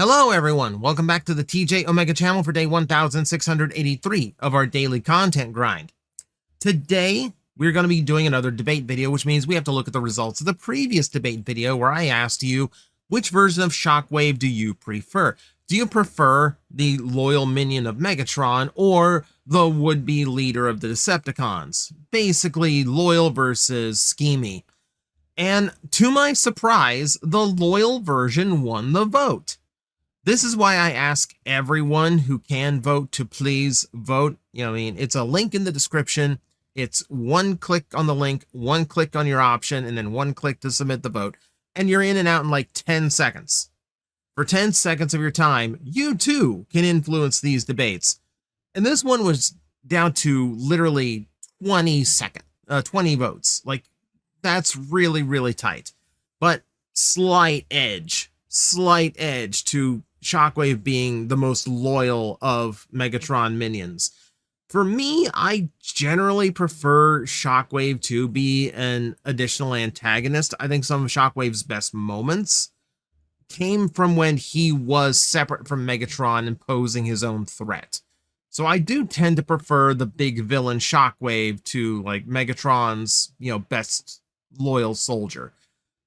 Hello everyone, welcome back to the TJOmega channel for day 1683 of our daily content grind. Today, we're going to be doing another debate video, which means we have to look at the results of the previous debate video where I asked you, which version of Shockwave do you prefer? Do you prefer the loyal minion of Megatron or the would-be leader of the Decepticons? Basically, loyal versus schemy. And to my surprise, the loyal version won the vote. This is why I ask everyone who can vote to please vote. It's a link in the description. It's one click on the link, one click on your option, and then one click to submit the vote. And you're in and out in like 10 seconds. For 10 seconds of your time, you too can influence these debates. And this one was down to literally 20 votes. Like, that's really, really tight. But slight edge to Shockwave being the most loyal of Megatron minions. For me, I generally prefer Shockwave to be an additional antagonist. I think some of Shockwave's best moments came from when he was separate from Megatron and posing his own threat. So I do tend to prefer the big villain Shockwave to like Megatron's, best loyal soldier.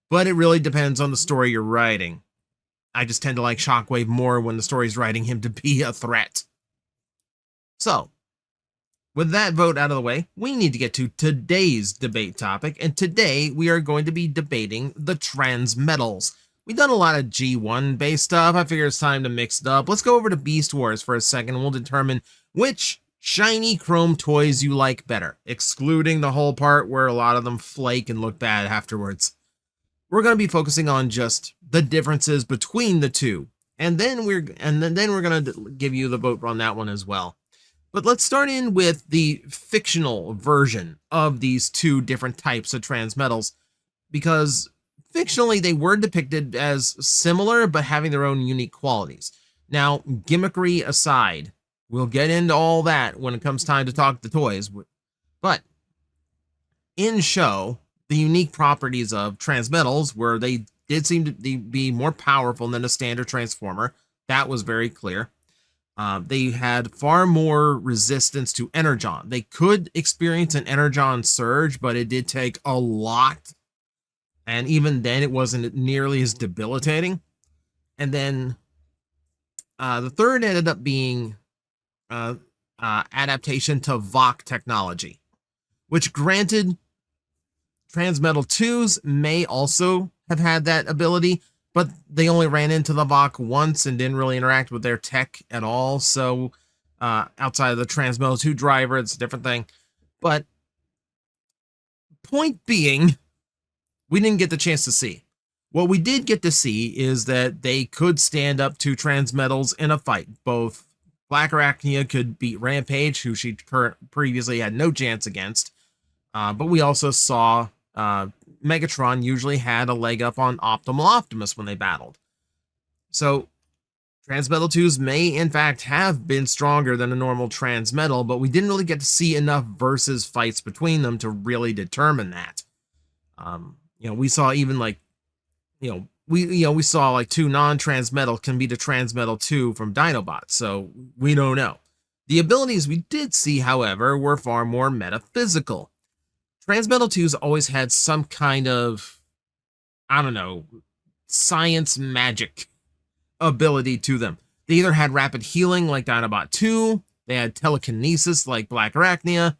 But it really depends on the story you're writing. I just tend to like Shockwave more when the story's writing him to be a threat. So, with that vote out of the way, we need to get to today's debate topic, and today we are going to be debating the Transmetals. We've done a lot of G1 based stuff. I figure it's time to mix it up. Let's go over to Beast Wars for a second, and we'll determine which shiny chrome toys you like better, excluding the whole part where a lot of them flake and look bad afterwards. We're going to be focusing on just the differences between the two, and then we're going to give you the vote on that one as well. But let's start in with the fictional version of these two different types of transmetals, because fictionally they were depicted as similar but having their own unique qualities. Now, gimmickry aside, we'll get into all that when it comes time to talk the toys, but in show, the unique properties of Transmetals were they did seem to be more powerful than a standard Transformer. That was very clear. They had far more resistance to Energon. They could experience an Energon surge, but it did take a lot. And even then, it wasn't nearly as debilitating. And then the third ended up being adaptation to VOC technology, which granted, Transmetal 2s may also have had that ability, but they only ran into the VOC once and didn't really interact with their tech at all. So outside of the Transmetal 2 driver, it's a different thing. But point being, we didn't get the chance to see. What we did get to see is that they could stand up to Transmetals in a fight. Both Black Arachnia could beat Rampage, who she previously had no chance against. But we also saw Megatron usually had a leg up on Optimal Optimus when they battled. So Transmetal 2s may in fact have been stronger than a normal Transmetal, but we didn't really get to see enough versus fights between them to really determine that. We saw even like, we saw like two non-Transmetal can beat a Transmetal 2 from Dinobots, so we don't know. The abilities we did see, however, were far more metaphysical. Transmetal 2's always had some kind of, science magic ability to them. They either had rapid healing like Dinobot 2, they had telekinesis like Black Arachnia.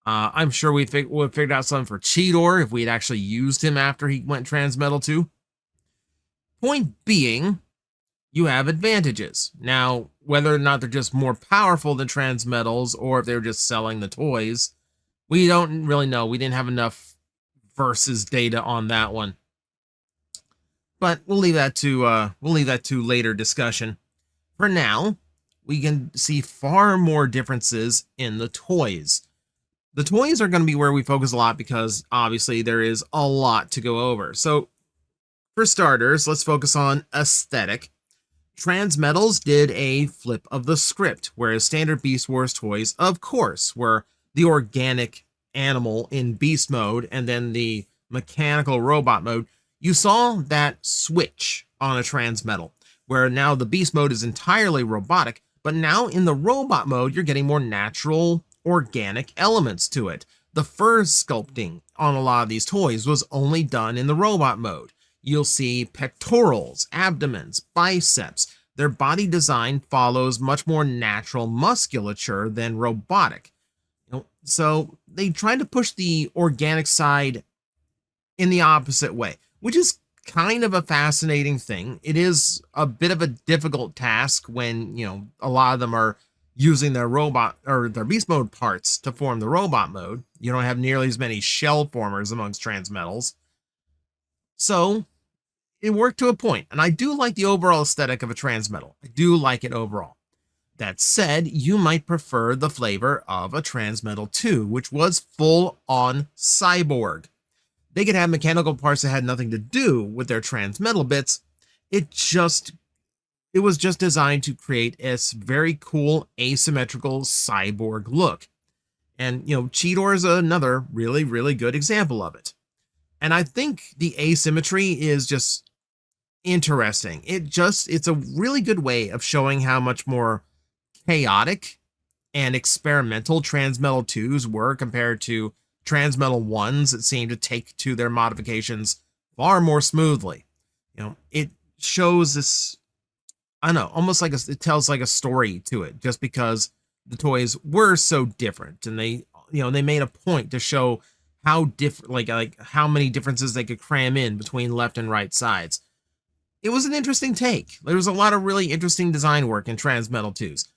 I'm sure we would have figured out something for Cheetor if we had actually used him after he went Transmetal 2. Point being, you have advantages. Now, whether or not they're just more powerful than Transmetals or if they're just selling the toys, we don't really know. We didn't have enough versus data on that one. But we'll leave that to later discussion. For now, we can see far more differences in the toys. The toys are going to be where we focus a lot because obviously there is a lot to go over. So for starters, let's focus on aesthetic. Transmetals did a flip of the script, whereas standard Beast Wars toys, of course, were the organic animal in beast mode and then the mechanical robot mode. You saw that switch on a Transmetal. where now the beast mode is entirely robotic, but now in the robot mode, you're getting more natural, organic elements to it. The fur sculpting on a lot of these toys was only done in the robot mode. You'll see pectorals, abdomens, biceps. Their body design follows much more natural musculature than robotic. So they tried to push the organic side in the opposite way, which is kind of a fascinating thing. It is a bit of a difficult task when, a lot of them are using their robot or their beast mode parts to form the robot mode. You don't have nearly as many shell formers amongst Transmetals. So it worked to a point, and I do like the overall aesthetic of a Transmetal. I do like it overall. That said, you might prefer the flavor of a Transmetal 2, which was full-on cyborg. They could have mechanical parts that had nothing to do with their Transmetal bits. It was just designed to create a very cool asymmetrical cyborg look. And, Cheetor is another really, really good example of it. And I think the asymmetry is just interesting. It's a really good way of showing how much more chaotic and experimental Transmetal 2s were compared to Transmetal 1s that seem to take to their modifications far more smoothly. It shows this, I don't know, almost like it tells like a story to it, just because the toys were so different, and they made a point to show how different, like how many differences they could cram in between left and right sides. It was an interesting take. There was a lot of really interesting design work in Transmetal 2s.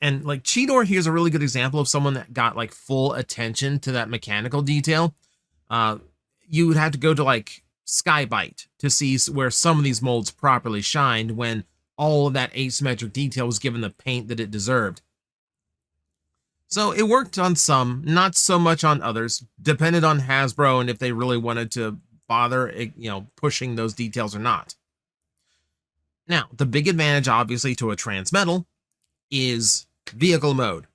And like Cheetor here's a really good example of someone that got like full attention to that mechanical detail. You would have to go to like Skybite to see where some of these molds properly shined when all of that asymmetric detail was given the paint that it deserved. So it worked on some, not so much on others, depended on Hasbro and if they really wanted to bother, pushing those details or not. Now, the big advantage, obviously, to a Transmetal is vehicle mode.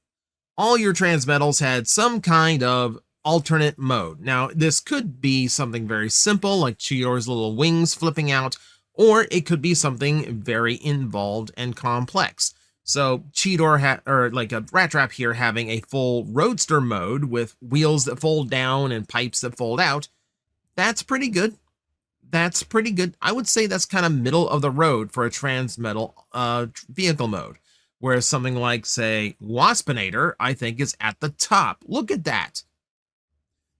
All your Transmetals had some kind of alternate mode. Now, this could be something very simple, like Cheetor's little wings flipping out, or it could be something very involved and complex. So Cheetor or like a Rat Trap here having a full roadster mode with wheels that fold down and pipes that fold out. That's pretty good. That's pretty good. I would say that's kind of middle of the road for a Transmetal vehicle mode. Whereas something like, say, Waspinator, I think is at the top. Look at that.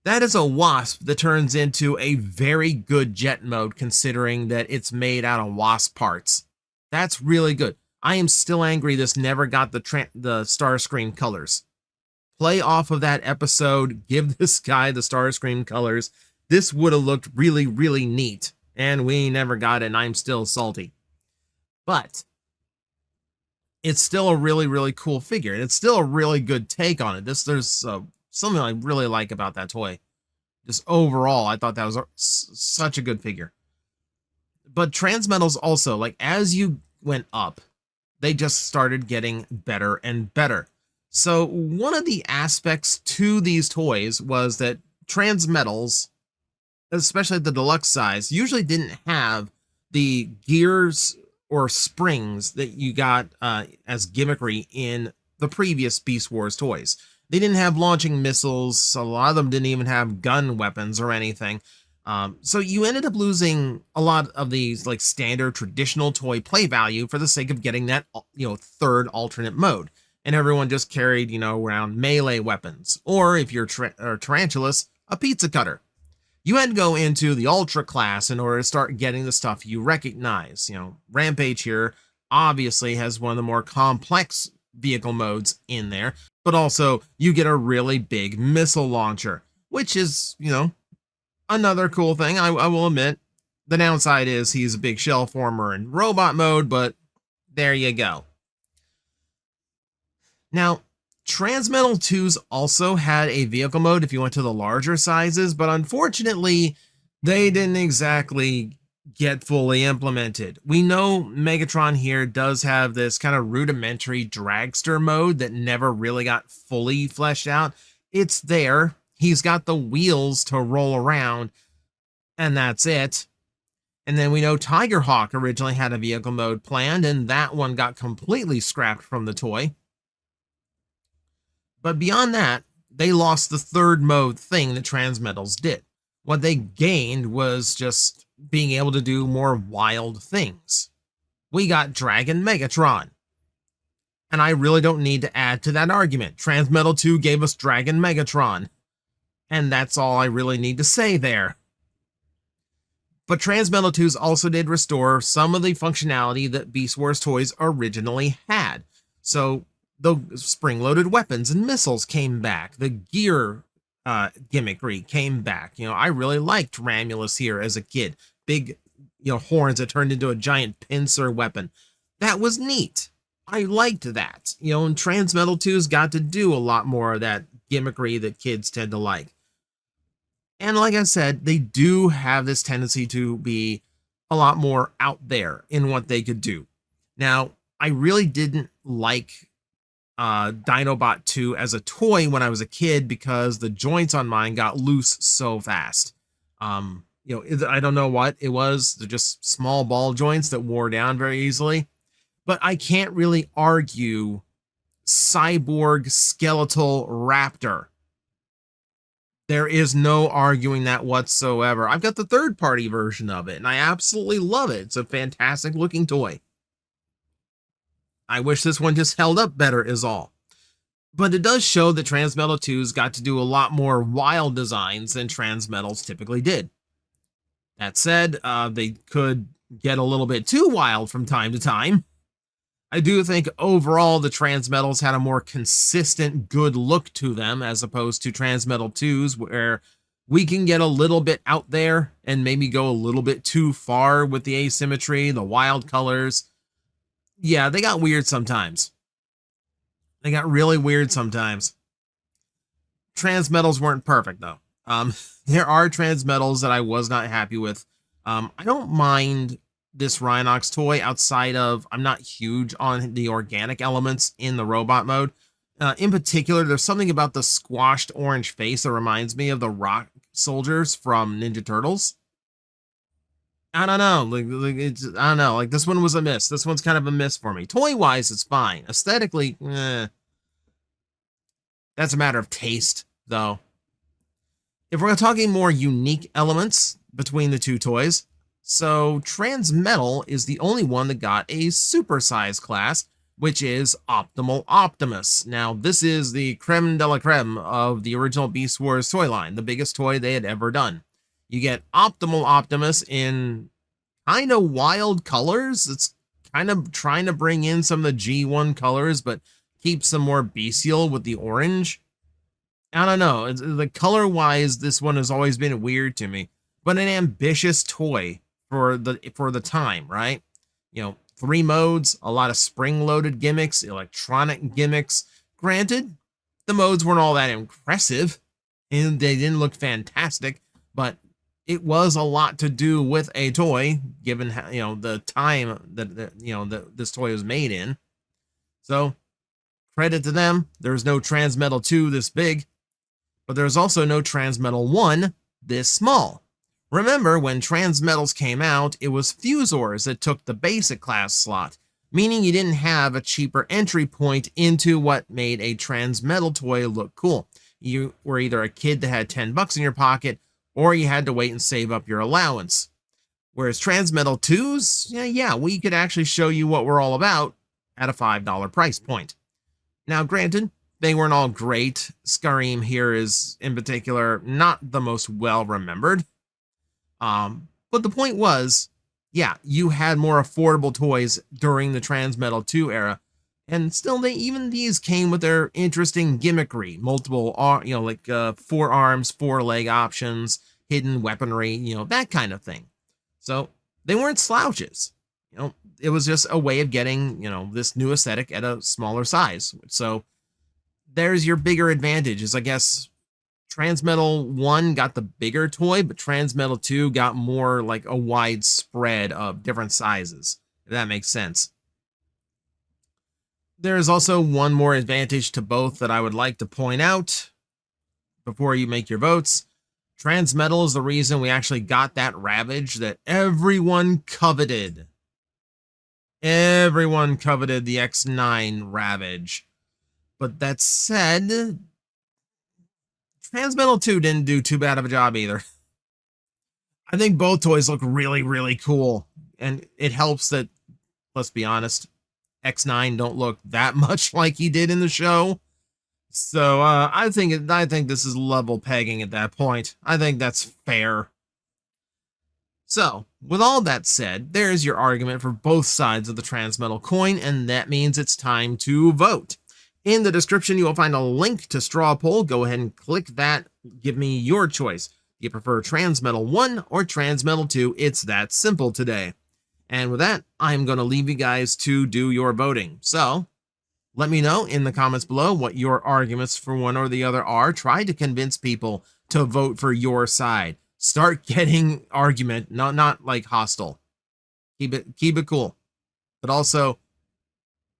That is a wasp that turns into a very good jet mode, considering that it's made out of wasp parts. That's really good. I am still angry this never got the Starscream colors. Play off of that episode. Give this guy the Starscream colors. This would have looked really, really neat. And we never got it, and I'm still salty. But it's still a really, really cool figure, and it's still a really good take on it. There's something I really like about that toy. Just overall, I thought that was such a good figure. But Transmetals also, like, as you went up, they just started getting better and better. So one of the aspects to these toys was that Transmetals, especially the deluxe size, usually didn't have the gears or springs that you got as gimmickry in the previous Beast Wars toys. They didn't have launching missiles. A lot of them didn't even have gun weapons or anything. So you ended up losing a lot of these like standard traditional toy play value for the sake of getting that, third alternate mode. And everyone just carried, around melee weapons. Or if you're Tarantulas, a pizza cutter. You had to go into the Ultra class in order to start getting the stuff you recognize. Rampage here obviously has one of the more complex vehicle modes in there, but also you get a really big missile launcher, which is, another cool thing. I will admit, the downside is he's a big shell former in robot mode, but there you go. Now, Transmetal 2s also had a vehicle mode if you went to the larger sizes, but unfortunately, they didn't exactly get fully implemented. We know Megatron here does have this kind of rudimentary dragster mode that never really got fully fleshed out. It's there. He's got the wheels to roll around, and that's it. And then we know Tigerhawk originally had a vehicle mode planned, and that one got completely scrapped from the toy. But beyond that, they lost the third mode thing that Transmetals did. What they gained was just being able to do more wild things. We got Dragon Megatron. And I really don't need to add to that argument. Transmetal 2 gave us Dragon Megatron. And that's all I really need to say there. But Transmetal 2's also did restore some of the functionality that Beast Wars toys originally had. So the spring-loaded weapons and missiles came back. The gear gimmickry came back. I really liked Ramulus here as a kid. Big, horns that turned into a giant pincer weapon. That was neat. I liked that. And Transmetal 2's got to do a lot more of that gimmickry that kids tend to like. And like I said, they do have this tendency to be a lot more out there in what they could do. Now, I really didn't like Dinobot 2 as a toy when I was a kid because the joints on mine got loose so fast. I don't know what it was. They're just small ball joints that wore down very easily. But I can't really argue cyborg skeletal raptor. There is no arguing that whatsoever. I've got the third-party version of it, and I absolutely love it. It's a fantastic-looking toy. I wish this one just held up better is all. But it does show that Transmetal 2's got to do a lot more wild designs than Transmetals typically did. That said, they could get a little bit too wild from time to time. I do think overall the Transmetals had a more consistent good look to them as opposed to Transmetal 2's, where we can get a little bit out there and maybe go a little bit too far with the asymmetry, the wild colors. Yeah, they got weird sometimes. They got really weird sometimes. Transmetals weren't perfect though. There are Transmetals that I was not happy with. I don't mind this Rhinox toy outside of, I'm not huge on the organic elements in the robot mode. In particular, there's something about the squashed orange face that reminds me of the rock soldiers from Ninja Turtles. I don't know. I don't know. Like, this one was a miss. This one's kind of a miss for me. Toy-wise, it's fine. Aesthetically, that's a matter of taste, though. If we're talking more unique elements between the two toys, so Transmetal is the only one that got a supersize class, which is Optimal Optimus. Now, this is the creme de la creme of the original Beast Wars toy line, the biggest toy they had ever done. You get Optimal Optimus in kind of wild colors. It's kind of trying to bring in some of the G1 colors, but keep some more bestial with the orange. I don't know. The color-wise, this one has always been weird to me, but an ambitious toy for the time, right? 3 modes, a lot of spring-loaded gimmicks, electronic gimmicks. Granted, the modes weren't all that impressive, and they didn't look fantastic, but it was a lot to do with a toy, given the time that this toy was made in. So, credit to them. There's no Transmetal 2 this big, but there's also no Transmetal 1 this small. Remember, when Transmetals came out, it was Fusors that took the basic class slot, meaning you didn't have a cheaper entry point into what made a Transmetal toy look cool. You were either a kid that had $10 in your pocket, or you had to wait and save up your allowance. Whereas Transmetal 2's, yeah, we could actually show you what we're all about at a $5 price point. Now, granted, they weren't all great. Scareem here is, in particular, not the most well-remembered. But the point was, yeah, you had more affordable toys during the Transmetal 2 era, and still, even these came with their interesting gimmickry, multiple, 4 arms, 4 leg options, hidden weaponry, that kind of thing. So they weren't slouches. It was just a way of getting, this new aesthetic at a smaller size. So there's your bigger advantage, is I guess Transmetal 1 got the bigger toy, but Transmetal 2 got more like a wide spread of different sizes, if that makes sense. There is also one more advantage to both that I would like to point out before you make your votes. Transmetal is the reason we actually got that Ravage that everyone coveted. Everyone coveted the X9 Ravage. But that said, Transmetal 2 didn't do too bad of a job either. I think both toys look really, really cool. And it helps that, let's be honest, X9 don't look that much like he did in the show. So I think this is level pegging at that point. I think that's fair. So, with all that said, there's your argument for both sides of the Transmetal coin, and that means it's time to vote. In the description, you will find a link to straw poll. Go ahead and click that. Give me your choice. You prefer Transmetal 1 or Transmetal 2? It's that simple today. And with that, I'm going to leave you guys to do your voting. So, let me know in the comments below what your arguments for one or the other are. Try to convince people to vote for your side. Start getting argument, not like hostile. Keep it cool, but also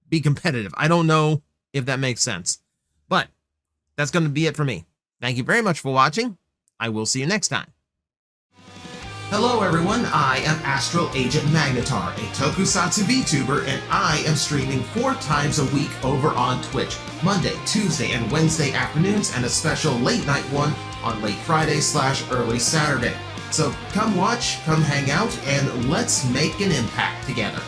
be competitive. I don't know if that makes sense, but that's going to be it for me. Thank you very much for watching. I will see you next time. Hello everyone, I am Astral Agent Magnetar, a Tokusatsu VTuber, and I am streaming 4 times a week over on Twitch, Monday, Tuesday, and Wednesday afternoons, and a special late night one on late Friday/early Saturday. So come watch, come hang out, and let's make an impact together.